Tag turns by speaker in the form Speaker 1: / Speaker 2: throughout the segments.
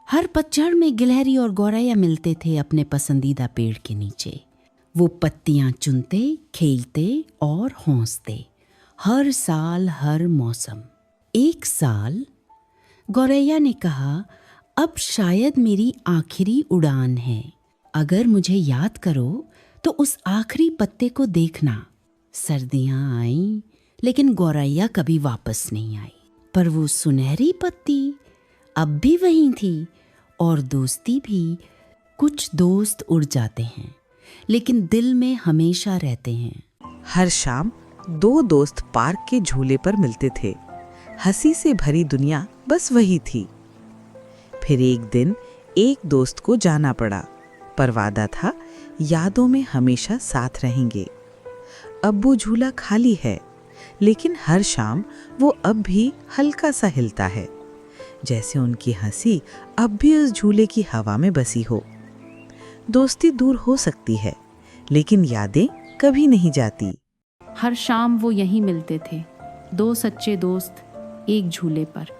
Speaker 1: हर पतझड़ में गिलहरी और गौरैया मिलते थे अपने पसंदीदा पेड़ के नीचे। वो पत्तियां चुनते, खेलते और हौंसते, हर साल हर मौसम। एक साल गौरैया ने कहा, अब शायद मेरी आखिरी उड़ान है। अगर मुझे याद करो तो उस आखिरी पत्ते को देखना। सर्दियां आईं, लेकिन गौरैया कभी वापस नहीं आई। पर वो सुनहरी पत्ती अब भी वहीं थी, और दोस्ती भी। कुछ दोस्त उड़ जाते हैं, लेकिन दिल में हमेशा रहते हैं।
Speaker 2: हर शाम दो दोस्त पार्क के झूले पर मिलते थे। हंसी से भरी दुनिया बस वही थी। फिर एक दिन एक दोस्त को जाना पड़ा, पर वादा था यादों में हमेशा साथ रहेंगे। अब वो झूला खाली है, लेकिन हर शाम वो अब भी हल्का सा हिलता है, जैसे उनकी हंसी अब भी उस झूले की हवा में बसी हो। दोस्ती दूर हो सकती है, लेकिन यादें कभी नहीं जाती।
Speaker 3: हर शाम वो यहीं मिलते थे, दो सच्चे दोस्त एक झूले पर।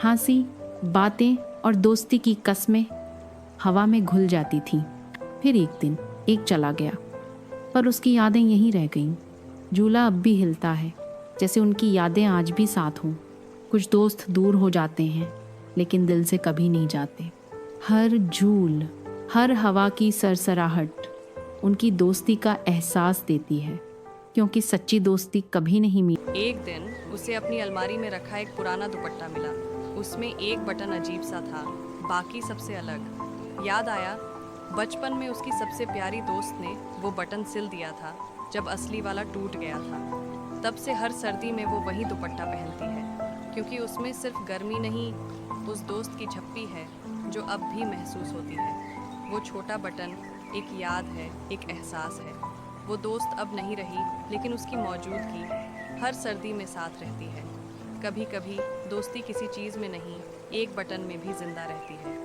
Speaker 3: हंसी, बातें और दोस्ती की कस्में हवा में घुल जाती थीं। फिर एक दिन एक चला गया, पर उसकी यादें यहीं रह गईं। झूला अब भी हिलता है, जैसे उनकी यादें आज भी साथ हों। कुछ दोस्त दूर हो जाते हैं, लेकिन दिल से कभी नहीं जाते। हर झूल, हर हवा की सरसराहट उनकी दोस्ती का एहसास देती है, क्योंकि सच्ची दोस्ती कभी नहीं मिली।
Speaker 4: एक दिन उसे अपनी अलमारी में रखा एक पुराना दुपट्टा मिला। उसमें एक बटन अजीब सा था, बाकी सबसे अलग। याद आया, बचपन में उसकी सबसे प्यारी दोस्त ने वो बटन सिल दिया था जब असली वाला टूट गया था। तब से हर सर्दी में वो वही दुपट्टा पहनती है, क्योंकि उसमें सिर्फ गर्मी नहीं, उस दोस्त की झप्पी है जो अब भी महसूस होती है। वो छोटा बटन एक याद है, एक एहसास है। वो दोस्त अब नहीं रही, लेकिन उसकी मौजूदगी हर सर्दी में साथ रहती है। कभी कभी दोस्ती किसी चीज़ में नहीं, एक बटन में भी जिंदा रहती है।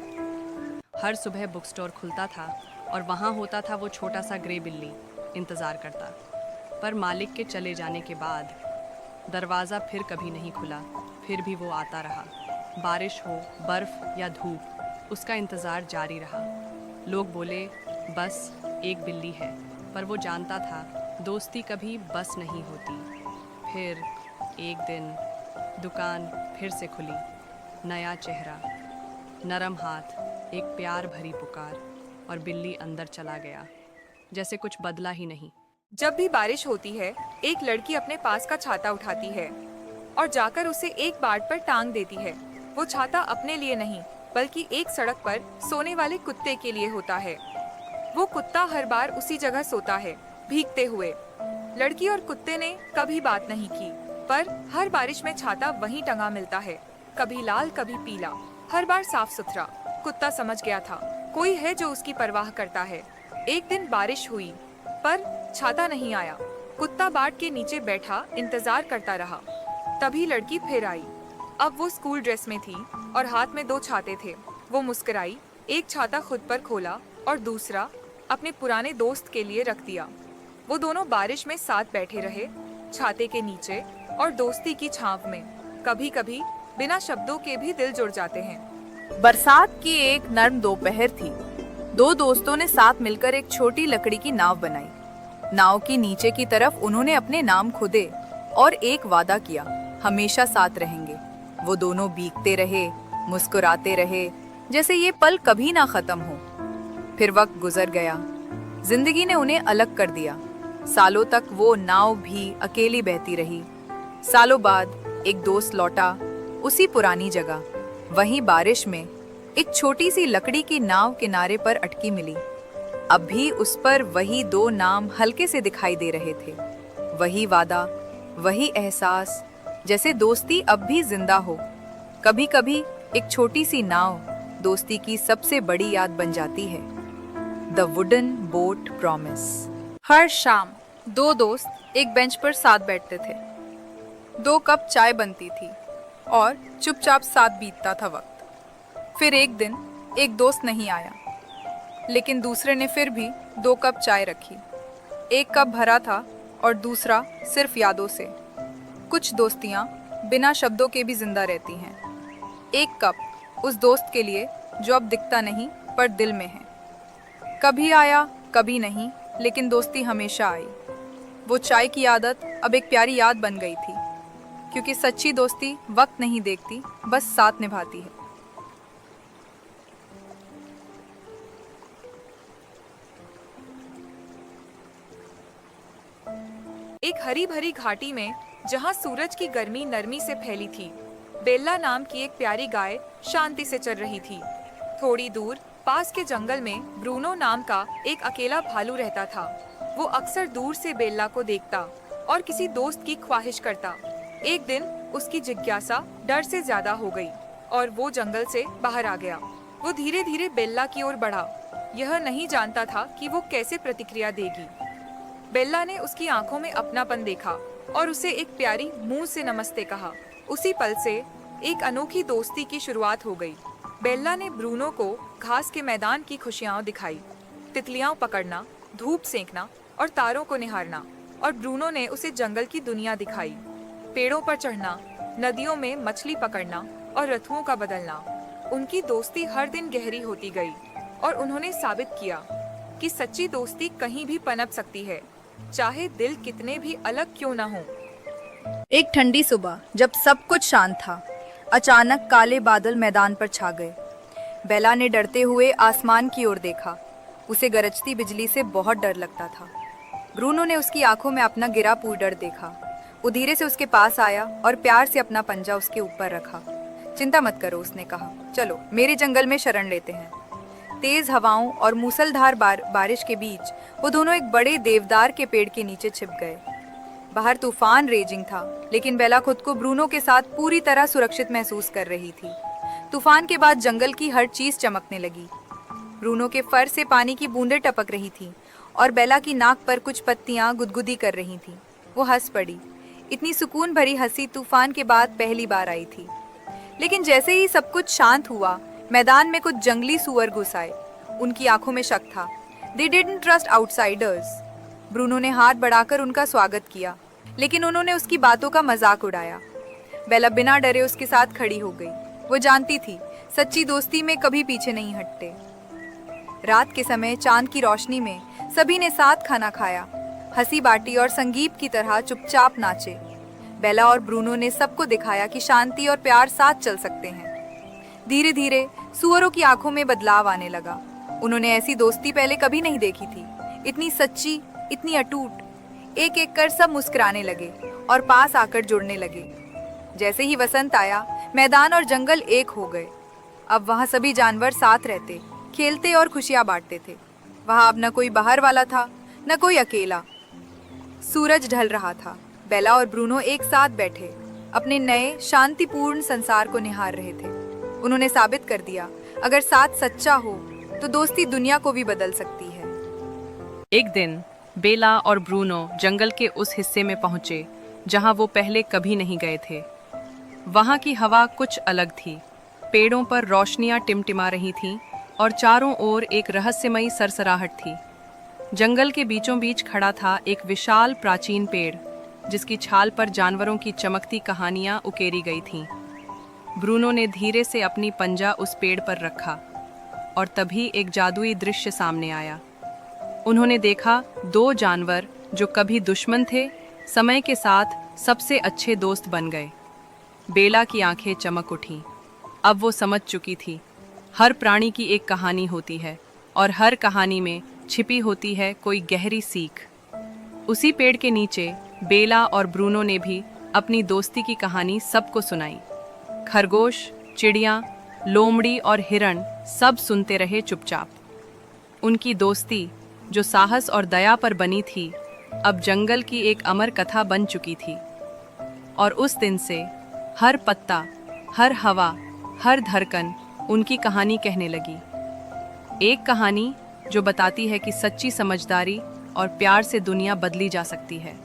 Speaker 4: हर सुबह बुक स्टोर खुलता था और वहाँ होता था वो छोटा सा ग्रे बिल्ली, इंतज़ार करता। पर मालिक के चले जाने के बाद दरवाज़ा फिर कभी नहीं खुला। फिर भी वो आता रहा। बारिश हो, बर्फ़ या धूप, उसका इंतज़ार जारी रहा। लोग बोले बस एक बिल्ली है, पर वो जानता था दोस्ती कभी बस नहीं होती। फिर एक दिन दुकान फिर से खुली। नया चेहरा, नरम हाथ, एक प्यार भरी पुकार, और बिल्ली अंदर चला गया, जैसे कुछ बदला ही नहीं।
Speaker 5: जब भी बारिश होती है, एक लड़की अपने पास का छाता उठाती है और जाकर उसे एक बाट पर टांग देती है। वो छाता अपने लिए नहीं, बल्कि एक सड़क पर सोने वाले कुत्ते के लिए होता है। वो कुत्ता हर बार उसी जगह सोता है, भीगते हुए। लड़की और कुत्ते ने कभी बात नहीं की, पर हर बारिश में छाता वहीं टंगा मिलता है, कभी लाल कभी पीला, हर बार साफ सुथरा। कुत्ता समझ गया था, कोई है जो उसकी परवाह करता है। एक दिन बारिश हुई, पर छाता नहीं आया। कुत्ता बाट के नीचे बैठा इंतजार करता रहा। तभी लड़की फिर आई। अब वो स्कूल ड्रेस में थी और हाथ में दो छाते थे। वो मुस्कुराई, एक छाता खुद पर खोला और दूसरा अपने पुराने दोस्त के लिए रख दिया। वो दोनों बारिश में साथ बैठे रहे, छाते के नीचे और दोस्ती की छांव में। कभी कभी बिना शब्दों के भी दिल जुड़ जाते हैं।
Speaker 6: बरसात की एक नर्म दोपहर थी। दो दोस्तों ने साथ मिलकर एक छोटी लकड़ी की नाव बनाई। नाव की नीचे की तरफ उन्होंने अपने नाम खुदे और एक वादा किया, हमेशा साथ रहेंगे। वो दोनों भीगते रहे, मुस्कुराते रहे, जैसे ये पल कभी ना खत्म हो। फिर वक्त गुजर गया, जिंदगी ने उन्हें अलग कर दिया। सालों तक वो नाव भी अकेली बहती रही। सालों बाद एक दोस्त लौटा, उसी पुरानी जगह, वहीं बारिश में एक छोटी सी लकड़ी की नाव किनारे पर अटकी मिली। अब भी उस पर वही दो नाम हल्के से दिखाई दे रहे थे। वही वादा, वही एहसास, जैसे दोस्ती अब भी जिंदा हो। कभी कभी एक छोटी सी नाव दोस्ती की सबसे बड़ी याद बन जाती है। The wooden boat promise.
Speaker 5: हर शाम दो दोस्त एक बेंच पर साथ बैठते थे। 2 कप चाय बनती थी और चुपचाप साथ बीतता था वक्त। फिर एक दिन एक दोस्त नहीं आया, लेकिन दूसरे ने फिर भी 2 कप चाय रखी। एक कप भरा था और दूसरा सिर्फ यादों से। कुछ दोस्तियां बिना शब्दों के भी जिंदा रहती हैं। एक कप उस दोस्त के लिए
Speaker 6: जो अब दिखता नहीं पर दिल में है। कभी आया कभी नहीं, लेकिन दोस्ती हमेशा आई। वो चाय की आदत अब एक प्यारी याद बन गई थी, क्योंकि सच्ची दोस्ती वक्त नहीं देखती, बस साथ निभाती है।
Speaker 5: एक हरी भरी घाटी में, जहाँ सूरज की गर्मी नरमी से फैली थी, बेल्ला नाम की एक प्यारी गाय शांति से चल रही थी। थोड़ी दूर पास के जंगल में ब्रूनो नाम का एक अकेला भालू रहता था। वो अक्सर दूर से बेल्ला को देखता और किसी दोस्त की ख्वाहिश करता। एक दिन उसकी जिज्ञासा डर से ज्यादा हो गई और वो जंगल से बाहर आ गया। वो धीरे धीरे बेल्ला की ओर बढ़ा। यह नहीं जानता था कि वो कैसे प्रतिक्रिया देगी। बेल्ला ने उसकी आंखों में अपनापन देखा और उसे एक प्यारी मुंह से नमस्ते कहा। उसी पल से एक अनोखी दोस्ती की शुरुआत हो गई। बेल्ला ने ब्रूनो को घास के मैदान की खुशियां दिखाई, तितलियां पकड़ना, धूप सेंकना और तारों को निहारना, और ब्रूनो ने उसे जंगल की दुनिया दिखाई, पेड़ों पर चढ़ना, नदियों में मछली पकड़ना और ऋतुओं का बदलना। उनकी दोस्ती हर दिन गहरी होती गई और उन्होंने साबित किया कि सच्ची दोस्ती कहीं भी पनप सकती है, चाहे दिल कितने भी अलग क्यों न हो।
Speaker 6: एक ठंडी सुबह जब सब कुछ शांत था, अचानक काले बादल मैदान पर छा गए। बेला ने डरते हुए आसमान की ओर देखा। उसे गरजती बिजली से बहुत डर लगता था। ब्रूनो ने उसकी आंखों में अपना गिरा हुआ डर देखा। वो धीरे से उसके पास आया और प्यार से अपना पंजा उसके ऊपर रखा। चिंता मत करो, उसने कहा, चलो मेरे जंगल में शरण लेते हैं। तेज हवाओं और मूसलधार बारिश के बीच वो दोनों एक बड़े देवदार के पेड़ के नीचे छिप गए। बाहर तूफान रेजिंग था, लेकिन बेला खुद को ब्रूनो के साथ पूरी तरह सुरक्षित महसूस कर रही थी। तूफान के बाद जंगल की हर चीज चमकने लगी। ब्रूनो के फर से पानी की बूंदें टपक रही थी और बेला की नाक पर कुछ पत्तियां गुदगुदी कर रही थीं। वो हंस पड़ी। इतनी सुकून भरी हंसी तूफान के बाद पहली बार आई थी। लेकिन जैसे ही सब कुछ शांत हुआ, मैदान में कुछ जंगली सूअर घुस आए। उनकी आंखों में शक था। They didn't trust outsiders. Bruno ने हाथ बढ़ाकर उनका स्वागत किया, लेकिन उन्होंने उसकी बातों का मजाक उड़ाया। बेला बिना डरे उसके साथ खड़ी हो गई। वो जानती थी, सच्ची दोस्ती में कभी पीछे नहीं हटते। रात के समय चांद की रोशनी में सभी ने साथ खाना खाया, हंसी बांटी और संगीत की तरह चुपचाप नाचे। बेला और ब्रूनो ने सबको दिखाया कि शांति और प्यार साथ चल सकते हैं। धीरे धीरे सूअरों की आंखों में बदलाव आने लगा। उन्होंने ऐसी दोस्ती पहले कभी नहीं देखी थी, इतनी सच्ची, इतनी अटूट। एक एक कर सब मुस्कुराने लगे और पास आकर जुड़ने लगे। जैसे ही वसंत आया, मैदान और जंगल एक हो गए। अब वहाँ सभी जानवर साथ रहते, खेलते और खुशियाँ बांटते थे। वहाँ अब न कोई बाहर वाला था, न कोई अकेला। सूरज ढल रहा था। बेला और ब्रूनो एक साथ बैठे अपने नए शांतिपूर्ण संसार को निहार रहे थे। उन्होंने साबित कर दिया, अगर साथ सच्चा हो तो दोस्ती दुनिया को भी बदल सकती है।
Speaker 4: एक दिन बेला और ब्रूनो जंगल के उस हिस्से में पहुंचे जहां वो पहले कभी नहीं गए थे। वहां की हवा कुछ अलग थी। पेड़ों पर रोशनियां टिमटिमा रही थीं और चारों ओर एक रहस्यमयी सरसराहट थी। जंगल के बीचों बीच खड़ा था एक विशाल प्राचीन पेड़, जिसकी छाल पर जानवरों की चमकती कहानियां उकेरी गई थीं। ब्रूनो ने धीरे से अपनी पंजा उस पेड़ पर रखा और तभी एक जादुई दृश्य सामने आया। उन्होंने देखा, दो जानवर जो कभी दुश्मन थे, समय के साथ सबसे अच्छे दोस्त बन गए। बेला की आंखें चमक उठीं। अब वो समझ चुकी थी, हर प्राणी की एक कहानी होती है और हर कहानी में छिपी होती है कोई गहरी सीख। उसी पेड़ के नीचे बेला और ब्रूनो ने भी अपनी दोस्ती की कहानी सबको सुनाई। खरगोश, चिड़ियाँ, लोमड़ी और हिरण सब सुनते रहे चुपचाप। उनकी दोस्ती, जो साहस और दया पर बनी थी, अब जंगल की एक अमर कथा बन चुकी थी। और उस दिन से हर पत्ता, हर हवा, हर धड़कन उनकी कहानी कहने लगी। एक कहानी जो बताती है कि सच्ची समझदारी और प्यार से दुनिया बदली जा सकती है।